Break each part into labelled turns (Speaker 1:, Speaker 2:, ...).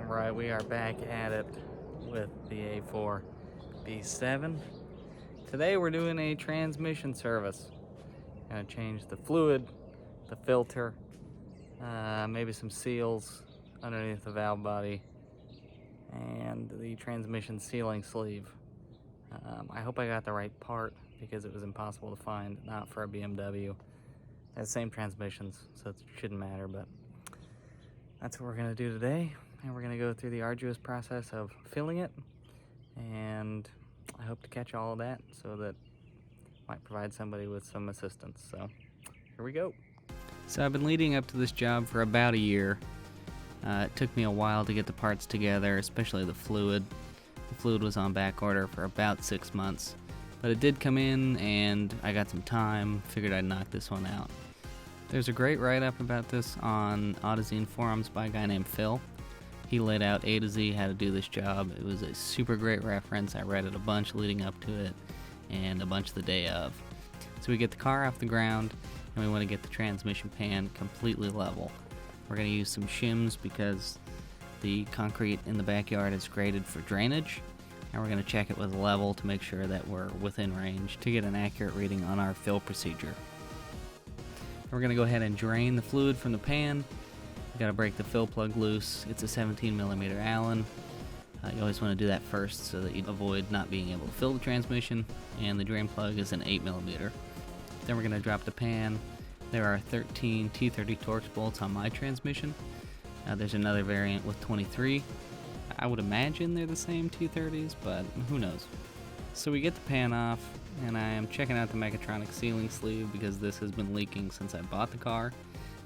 Speaker 1: Alright, we are back at it with the A4 B7. Today we're doing a transmission service. Gonna change the fluid, the filter, maybe some seals underneath the valve body, and the transmission sealing sleeve. I hope I got the right part because it was impossible to find, not for a BMW. It has the same transmissions, so it shouldn't matter, but that's what we're gonna do today. And we're gonna go through the arduous process of filling it, and I hope to catch all of that so that might provide somebody with some assistance. So here we go. So I've been leading up to this job for about a year. It took me a while to get the parts together, especially the fluid. The fluid was on back order for about 6 months, but it did come in and I got some time, figured I'd knock this one out. There's a great write-up about this on AutoZine forums by a guy named Phil. He laid out A to Z how to do this job. It was a super great reference. I read it a bunch leading up to it and a bunch the day of. So we get the car off the ground and we want to get the transmission pan completely level. We're going to use some shims because the concrete in the backyard is graded for drainage, and we're going to check it with a level to make sure that we're within range to get an accurate reading on our fill procedure. We're going to go ahead and drain the fluid from the pan. You got to break the fill plug loose. It's a 17mm Allen. You always want to do that first so that you avoid not being able to fill the transmission, and the drain plug is an 8mm. Then we're going to drop the pan. There are 13 T30 Torx bolts on my transmission. There's another variant with 23. I would imagine they're the same T30s, but who knows. So we get the pan off, and I am checking out the mechatronic sealing sleeve because this has been leaking since I bought the car,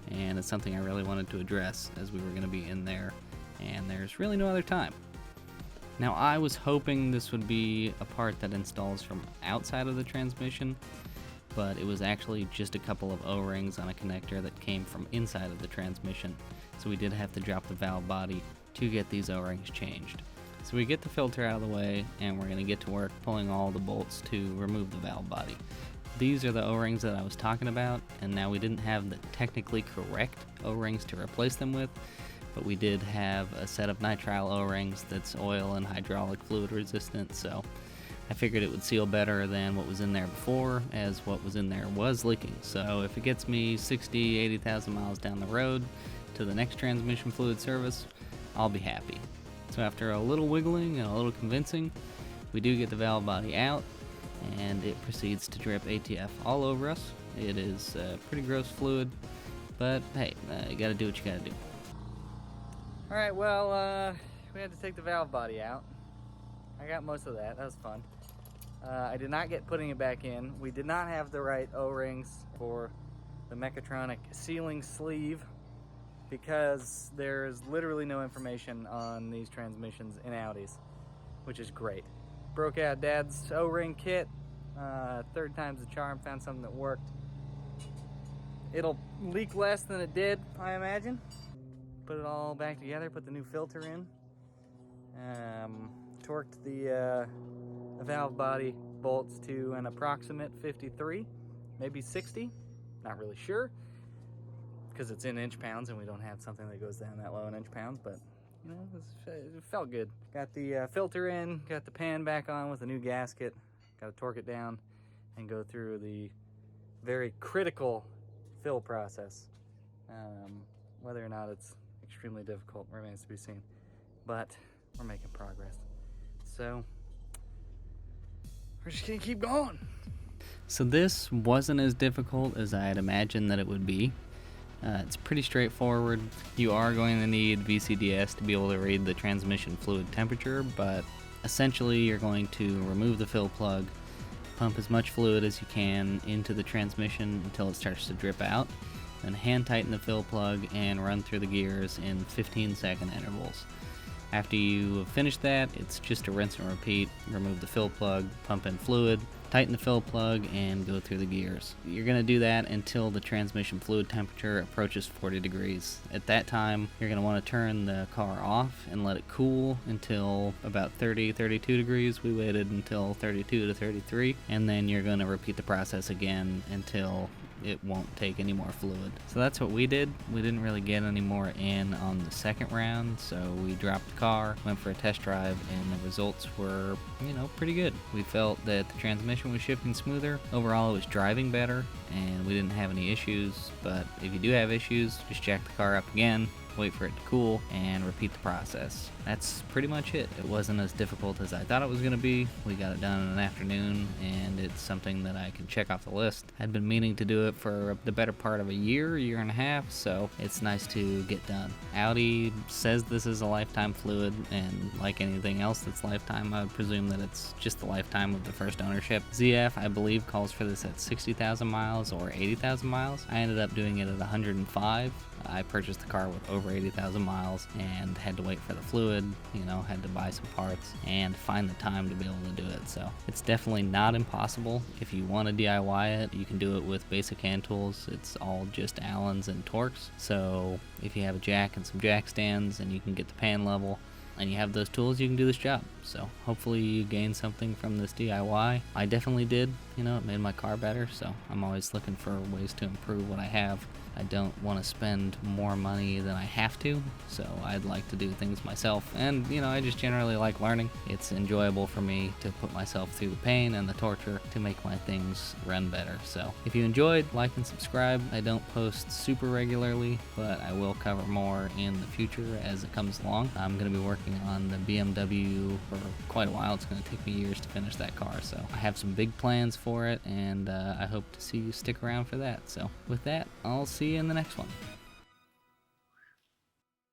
Speaker 1: and it's something I really wanted to address as we were going to be in there, and there's really no other time. Now, I was hoping this would be a part that installs from outside of the transmission, but it was actually just a couple of O-rings on a connector that came from inside of the transmission, so we did have to drop the valve body to get these O-rings changed. So we get the filter out of the way, and we're going to get to work pulling all the bolts to remove the valve body. These are the O-rings that I was talking about, and now we didn't have the technically correct O-rings to replace them with, but we did have a set of nitrile O-rings that's oil and hydraulic fluid resistant, so I figured it would seal better than what was in there before, as what was in there was leaking. So if it gets me 60, 80,000 miles down the road to the next transmission fluid service, I'll be happy. So after a little wiggling and a little convincing, we do get the valve body out, and it proceeds to drip ATF all over us. It is pretty gross fluid, but hey, you gotta do what you gotta do. Alright, well, we had to take the valve body out. I got most of that. That was fun. I did not get putting it back in. We did not have the right O-rings for the mechatronic sealing sleeve because there's literally no information on these transmissions in Audis, which is great. Broke out Dad's O-ring kit. Third time's the charm. Found something that worked. It'll leak less than it did, I imagine. Put it all back together. Put the new filter in. Torqued the valve body bolts to an approximate 53, maybe 60. Not really sure because it's in inch pounds and we don't have something that goes down that low in inch pounds, but you know, it felt good. Got the filter in, got the pan back on with a new gasket, got to torque it down and go through the very critical fill process. Whether or not it's extremely difficult remains to be seen, but we're making progress. So we're just gonna keep going. So this wasn't as difficult as I had imagined that it would be. It's pretty straightforward. You are going to need VCDS to be able to read the transmission fluid temperature, but essentially you're going to remove the fill plug, pump as much fluid as you can into the transmission until it starts to drip out, then hand tighten the fill plug and run through the gears in 15-second intervals. After you have finished that, it's just a rinse and repeat. Remove the fill plug, pump in fluid, tighten the fill plug, and go through the gears. You're going to do that until the transmission fluid temperature approaches 40 degrees. At that time, you're going to want to turn the car off and let it cool until about 30, 32 degrees. We waited until 32 to 33, and then you're going to repeat the process again until it won't take any more fluid. So that's what we did. We didn't really get any more in on the second round, so we dropped the car, went for a test drive, and the results were, pretty good. We felt that the transmission was shifting smoother. Overall, it was driving better, and we didn't have any issues. But if you do have issues, just jack the car up again, wait for it to cool, and repeat the process. That's pretty much it. It wasn't as difficult as I thought it was going to be. We got it done in an afternoon, and it's something that I can check off the list. I'd been meaning to do it for the better part of a year and a half, so it's nice to get done. Audi says this is a lifetime fluid, and like anything else that's lifetime, I would presume that it's just the lifetime of the first ownership. ZF, I believe, calls for this at 60,000 miles or 80,000 miles. I ended up doing it at 105. I purchased the car with over 80,000 miles and had to wait for the fluid, had to buy some parts and find the time to be able to do it. So it's definitely not impossible. If you want to DIY it, you can do it with basic hand tools. It's all just Allens and Torx. So if you have a jack and some jack stands and you can get the pan level and you have those tools, you can do this job. So hopefully you gain something from this DIY. I definitely did. It made my car better, so I'm always looking for ways to improve what I have. I don't want to spend more money than I have to, so I'd like to do things myself. And, I just generally like learning. It's enjoyable for me to put myself through the pain and the torture to make my things run better. So if you enjoyed, like and subscribe. I don't post super regularly, but I will cover more in the future as it comes along. I'm going to be working on the BMW for quite a while. It's going to take me years to finish that car, so I have some big plans for it, and I hope to see you stick around for that. So with that, I'll see you in the next one.